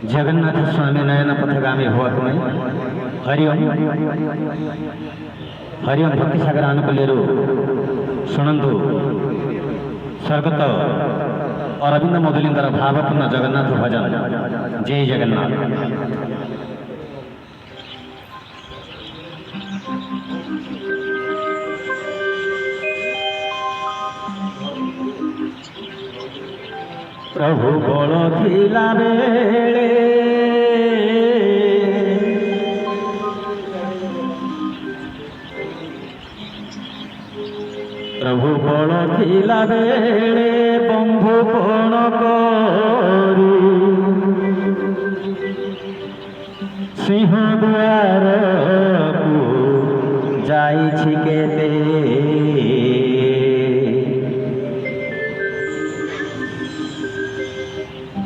जगन्नाथ स्वामी नयन पथगामी हुआ तुम्हें हरिओम हरिओम भक्ति सागर आनुकूल्य शुणु स्वर्गत अरविंद मधुलिंगर भावपूर्ण जगन्नाथ भजन जय जगन्नाथ। प्रभु बल थिला बेले प्रभु बल थिला बेले बंधु कोण करी सिंह द्वार को जाइछि केते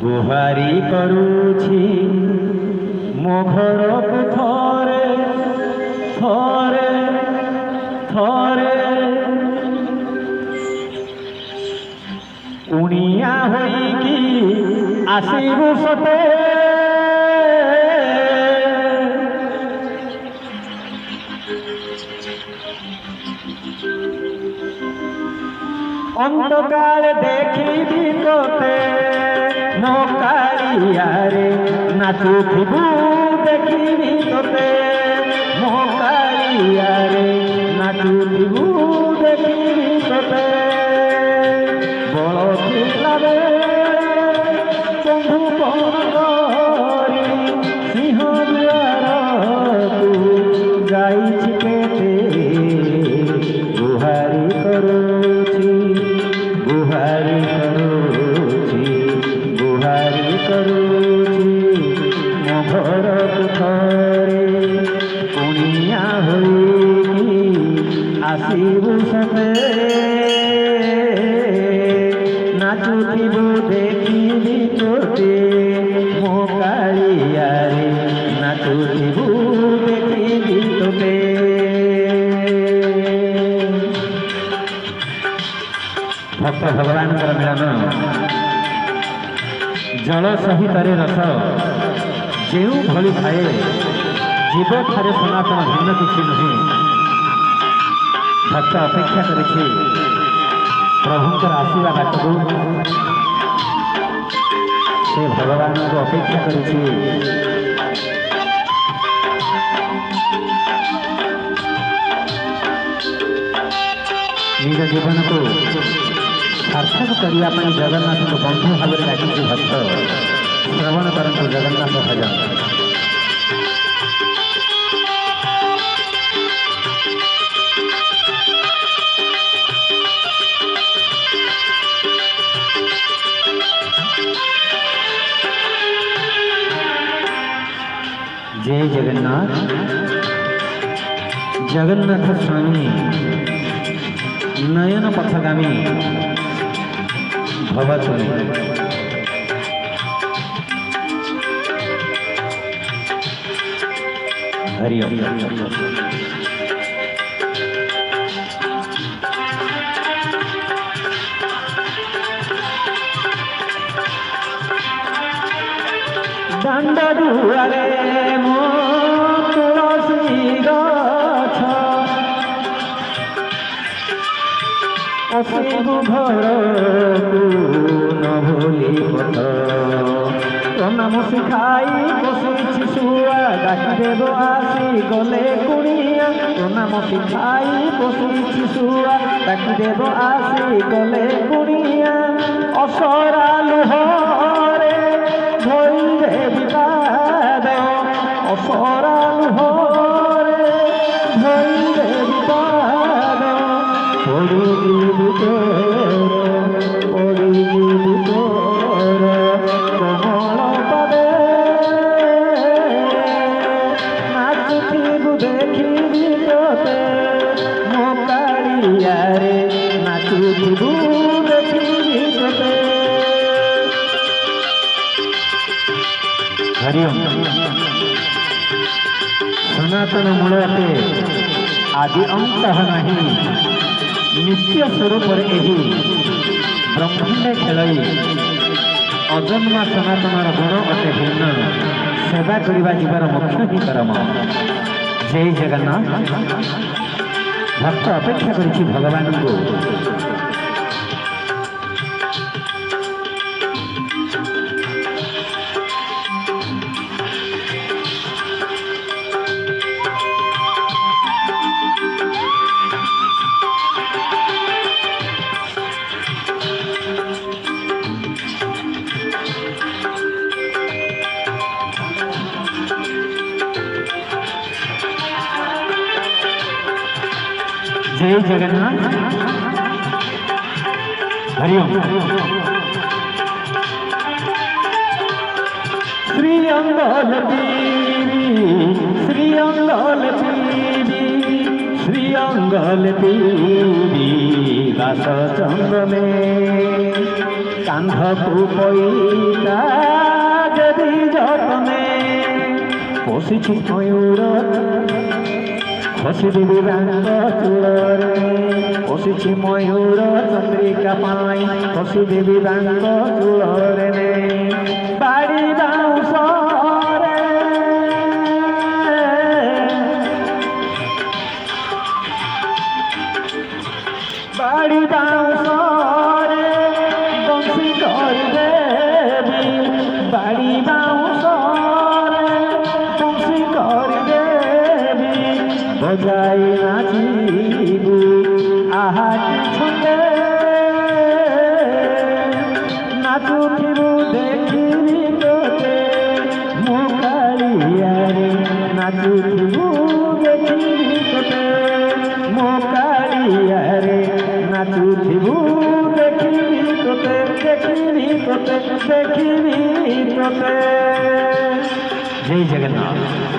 गुहारी करुछि मो घर को थरे थरे थरे उणिया होइकी आसिबु सते अंतकाल देखी तोते मो कालियारे नाचुथिबु देखी तोते मो कालियारे नाचुथिबु देखी तोते बल थिला बंधु कोण करी सिंह द्वार को जाइछि केते गुहारी करुछि गुहारी करुछि गुहारी करुछि मो घर को थरे कुणिया होइकी आसिबु सते नाचुथिबु देखिबि तोते मो कालियारे नाचुथिबु देखिबि तोते। भक्त भगवान मिलन जल सहित रस जो भली थाए जीव ठारे सनातन भिन्न किसी नुहे। भक्त अपेक्षा करिछि प्रभुंकर आसीबा बाटू से भगवान को अपेक्षा करिछि निज जीवन को सार्थक करने जगन्नाथ को बंधु भाव में लगी भक्त श्रवण करंतु जगन्नाथ भजन। जय जगन्नाथ। जगन्नाथ स्वामी नयन पथगामी भवतु हरि ओम। दांड दुआरे मो तुलसी गछ असिबु घर न भूली पथ नाम शिखाई बसी शुआ डाकी देव आसी गले कुणिया नाम शिखाई बसी शुआ डाकी देव आसी गले कुणिया असरा लुहरे धोइले विवाद असरा लुहरे धोइले विवाद कमल पदे नाचुथिबु देखिबि तोते मो कालियारे नाचुथिबु देखिबि तोते। हरि ओम। सनातन मूल आदि अंत नहीं नित्य स्वरूप ब्रह्मांड खेल ଅଜନ୍ମା ସନାତନର ଗୁଣ ଅଟେ ଭିନ୍ନ, ସେବା କରିବା ଜୀବର ମୁଖ୍ୟ ହିଁ କର୍ମ। ଜୟ ଜଗନ୍ନାଥ। ଭକ୍ତ ଅପେକ୍ଷା କରିଛି ଭଗବାନଙ୍କୁ। जय जगन्नाथ। हरिओम। श्री अंगल पीरी, श्री अंगल पीरी, श्री अंगल पीरी दास चंदने कांध को पैता जदि जतने पोषिछि मयूर खसिदेवी रांग चूड़े पशिछि मयूर चंद्रिका पाई खसिदेवी रांग चूड़े बाड़ी बाउंस बाड़ी बाउंस बंशी कर देवी बाड़ी बाउंस बंशी कर बजाई नाचिबू आहाटी छंदे नाचुथिबू देखिबी तोते मो कालियारे नाचुथिबू देखिबी तोते मो कालियारे नाचुथिबू देखिबी तोते देखिबी तोते देखिबी तोते। जय जगन्नाथ।